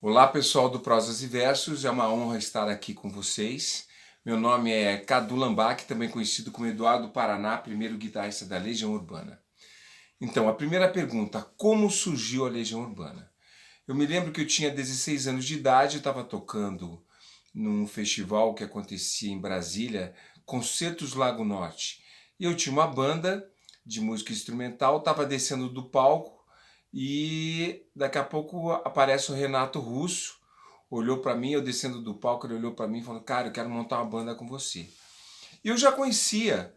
Olá, pessoal do Prosas e Versos, é uma honra estar aqui com vocês. Meu nome é Cadu Lambac, também conhecido como Eduardo Paraná, primeiro guitarrista da Legião Urbana. Então, a primeira pergunta, como surgiu a Legião Urbana? Eu me lembro que eu tinha 16 anos de idade, eu estava tocando num festival que acontecia em Brasília, Concertos Lago Norte. E eu tinha uma banda de música instrumental, estava descendo do palco e daqui a pouco aparece o Renato Russo, olhou para mim, eu descendo do palco, ele olhou para mim e falou: "Cara, eu quero montar uma banda com você". E eu já conhecia,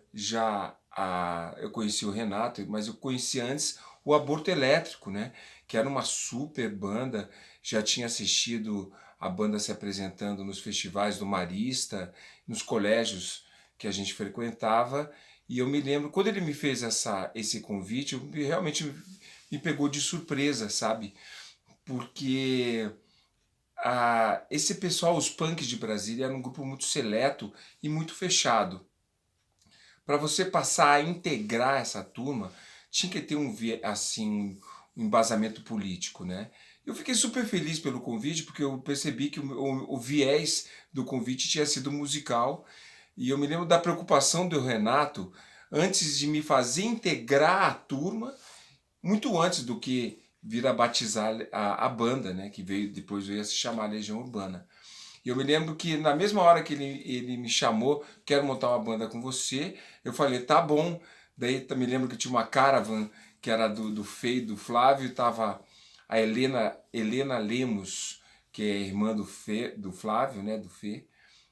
eu conhecia o Renato, mas eu conhecia antes o Aborto Elétrico, né? Que era uma super banda. Já tinha assistido a banda se apresentando nos festivais do Marista, nos colégios que a gente frequentava. E eu me lembro, quando ele me fez esse convite, realmente me pegou de surpresa, sabe? Porque esse pessoal, os punks de Brasília, era um grupo muito seleto e muito fechado. Para você passar a integrar essa turma, tinha que ter assim, um embasamento político, né? Eu fiquei super feliz pelo convite, porque eu percebi que o viés do convite tinha sido musical, e eu me lembro da preocupação do Renato antes de me fazer integrar a turma, muito antes do que vir a batizar a banda, né? Que veio depois veio a se chamar Legião Urbana. E eu me lembro que na mesma hora que ele me chamou, quero montar uma banda com você, eu falei, tá bom. Daí me lembro que tinha uma caravan que era do Fê e do Flávio, e tava a Helena Lemos, que é irmã do Flávio, né, do Fê,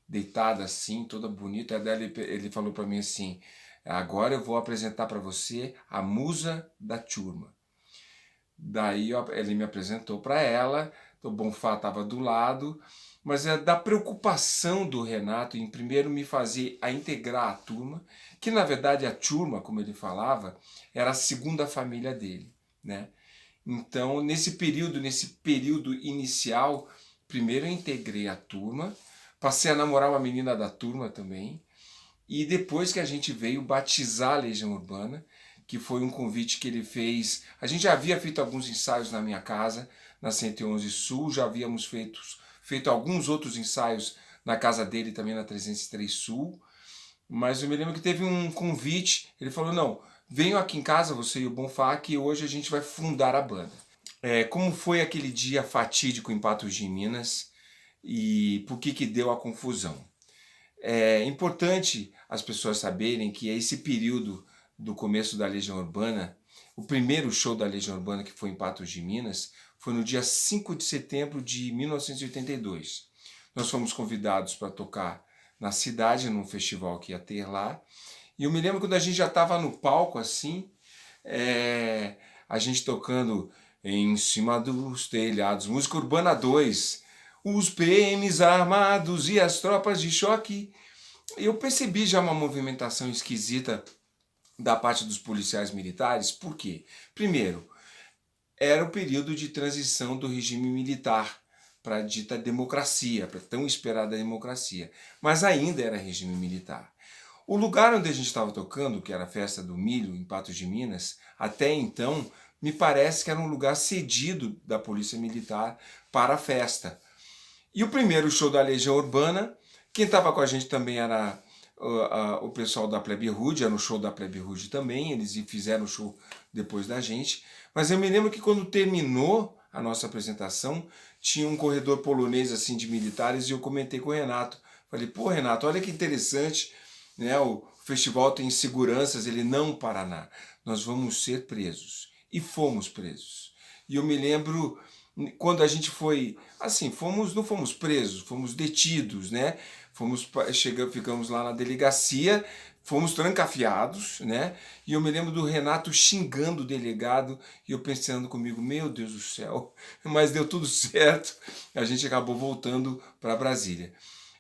deitada assim, toda bonita. Aí daí ele falou para mim assim: agora eu vou apresentar para você a musa da turma. Daí ele me apresentou para ela, o Bonfá estava do lado, mas é da preocupação do Renato em primeiro me fazer a integrar a turma, que na verdade a turma, como ele falava, era a segunda família dele, né? Então, nesse período inicial, primeiro eu integrei a turma, passei a namorar uma menina da turma também, e depois que a gente veio batizar a Legião Urbana, que foi um convite que ele fez. A gente já havia feito alguns ensaios na minha casa, na 111 Sul, já havíamos feito alguns outros ensaios na casa dele também, na 303 Sul. Mas eu me lembro que teve um convite, ele falou: não, venham aqui em casa, você e o Bonfá, que hoje a gente vai fundar a banda. Como foi aquele dia fatídico em Patos de Minas e por que deu a confusão? É importante as pessoas saberem que esse período do começo da Legião Urbana, o primeiro show da Legião Urbana, que foi em Patos de Minas, foi no dia 5 de setembro de 1982. Nós fomos convidados para tocar na cidade, num festival que ia ter lá. E eu me lembro quando a gente já estava no palco assim, a gente tocando Em Cima dos Telhados, música Urbana 2, os PMs armados e as tropas de choque. Eu percebi já uma movimentação esquisita da parte dos policiais militares. Por quê? Primeiro, era o período de transição do regime militar para a dita democracia, para a tão esperada democracia. Mas ainda era regime militar. O lugar onde a gente estava tocando, que era a Festa do Milho, em Patos de Minas, até então, me parece que era um lugar cedido da Polícia Militar para a festa. E o primeiro show da Legião Urbana, quem estava com a gente também era o pessoal da Plebe Rude, era no show da Plebe Rude também, eles fizeram o show depois da gente. Mas eu me lembro que quando terminou a nossa apresentação, tinha um corredor polonês assim de militares e eu comentei com o Renato. Falei, pô, Renato, olha que interessante, né? O festival tem seguranças, ele não, Paraná, nós vamos ser presos. E fomos presos. E eu me lembro quando a gente foi, assim, não fomos presos, fomos detidos, né? Ficamos lá na delegacia, fomos trancafiados, né? E eu me lembro do Renato xingando o delegado e eu pensando comigo, meu Deus do céu, mas deu tudo certo. A gente acabou voltando para Brasília.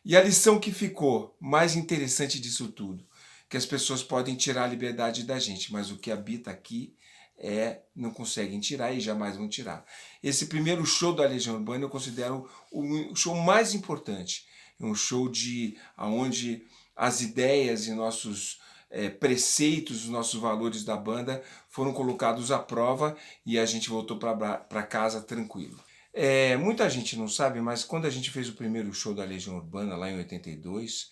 E a lição que ficou mais interessante disso tudo, que as pessoas podem tirar a liberdade da gente, mas o que habita aqui não conseguem tirar e jamais vão tirar. Esse primeiro show da Legião Urbana eu considero o show mais importante. É um show onde as ideias e nossos preceitos, os nossos valores da banda foram colocados à prova e a gente voltou para casa tranquilo. Muita gente não sabe, mas quando a gente fez o primeiro show da Legião Urbana, lá em 82,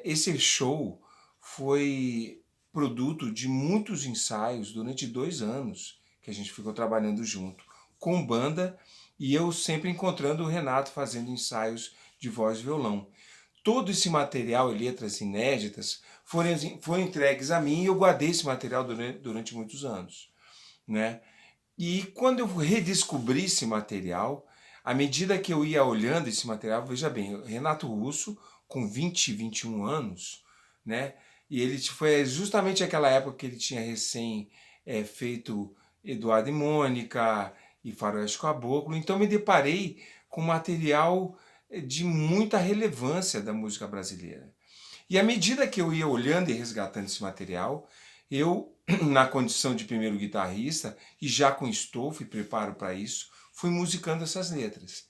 esse show foi produto de muitos ensaios durante 2 anos que a gente ficou trabalhando junto, com banda, e eu sempre encontrando o Renato fazendo ensaios de voz e violão. Todo esse material e letras inéditas foram entregues a mim e eu guardei esse material durante muitos anos, né? E quando eu redescobri esse material, à medida que eu ia olhando esse material, veja bem, Renato Russo, com 20, 21 anos, né? E ele foi justamente aquela época que ele tinha recém feito Eduardo e Mônica e Faroeste Caboclo, então me deparei com material de muita relevância da música brasileira. E à medida que eu ia olhando e resgatando esse material, eu, na condição de primeiro guitarrista, e já com estofa e preparo para isso, fui musicando essas letras.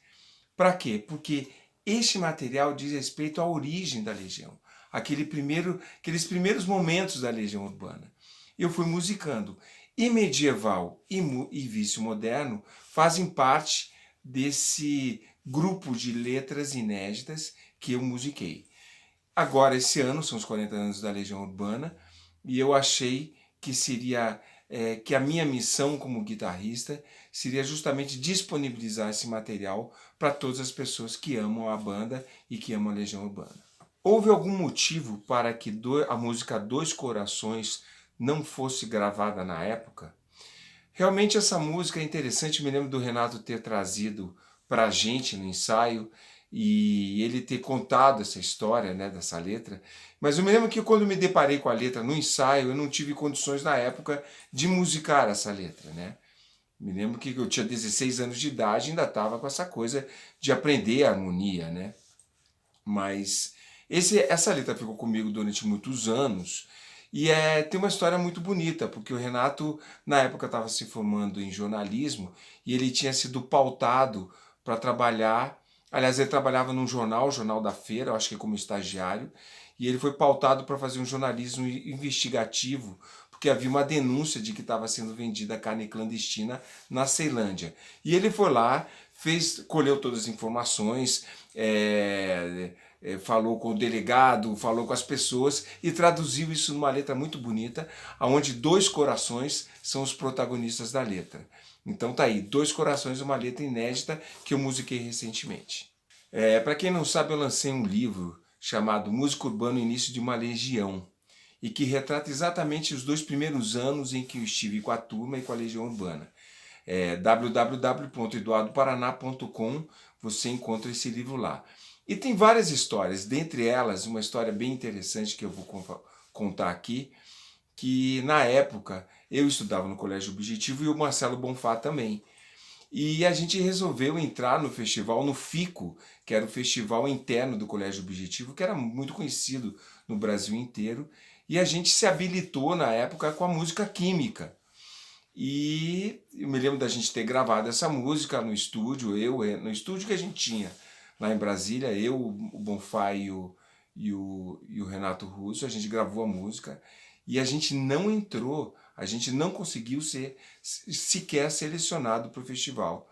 Para quê? Porque este material diz respeito à origem da Legião, aqueles primeiros momentos da Legião Urbana. Eu fui musicando. E medieval e vício moderno fazem parte desse grupo de letras inéditas que eu musiquei. Agora, esse ano, são os 40 anos da Legião Urbana, e eu achei que que a minha missão como guitarrista seria justamente disponibilizar esse material para todas as pessoas que amam a banda e que amam a Legião Urbana. Houve algum motivo para que a música Dois Corações não fosse gravada na época? Realmente essa música é interessante, me lembro do Renato ter trazido para a gente no ensaio e ele ter contado essa história, né, dessa letra, mas eu me lembro que quando me deparei com a letra no ensaio, eu não tive condições na época de musicar essa letra, né? Me lembro que eu tinha 16 anos de idade e ainda estava com essa coisa de aprender a harmonia, né? Mas essa letra ficou comigo durante muitos anos e tem uma história muito bonita, porque o Renato, na época, estava se formando em jornalismo e ele tinha sido pautado para trabalhar. Aliás, ele trabalhava num jornal, o Jornal da Feira, eu acho que como estagiário, e ele foi pautado para fazer um jornalismo investigativo, porque havia uma denúncia de que estava sendo vendida carne clandestina na Ceilândia. E ele foi lá, colheu todas as informações, falou com o delegado, falou com as pessoas e traduziu isso numa letra muito bonita, onde dois corações são os protagonistas da letra. Então tá aí, Dois Corações, uma letra inédita que eu musiquei recentemente. Para quem não sabe, eu lancei um livro chamado Música Urbana, Início de uma Legião, e que retrata exatamente os 2 primeiros anos em que eu estive com a turma e com a Legião Urbana. www.eduardoparaná.com, você encontra esse livro lá. E tem várias histórias, dentre elas uma história bem interessante que eu vou contar aqui, que na época eu estudava no Colégio Objetivo e o Marcelo Bonfá também. E a gente resolveu entrar no festival, no FICO, que era o festival interno do Colégio Objetivo, que era muito conhecido no Brasil inteiro, e a gente se habilitou na época com a música química. E eu me lembro da gente ter gravado essa música no estúdio, no estúdio que a gente tinha lá em Brasília, eu, o Bonfá e o Renato Russo, a gente gravou a música e a gente não entrou, a gente não conseguiu ser sequer selecionado para o festival.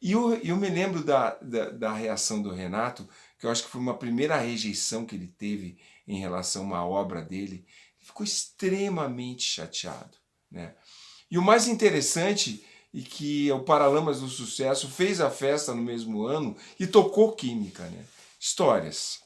E eu me lembro da reação do Renato, que eu acho que foi uma primeira rejeição que ele teve em relação a uma obra dele. Ele ficou extremamente chateado, né? E o mais interessante é que o Paralamas do Sucesso fez a festa no mesmo ano e tocou Química, né? Histórias.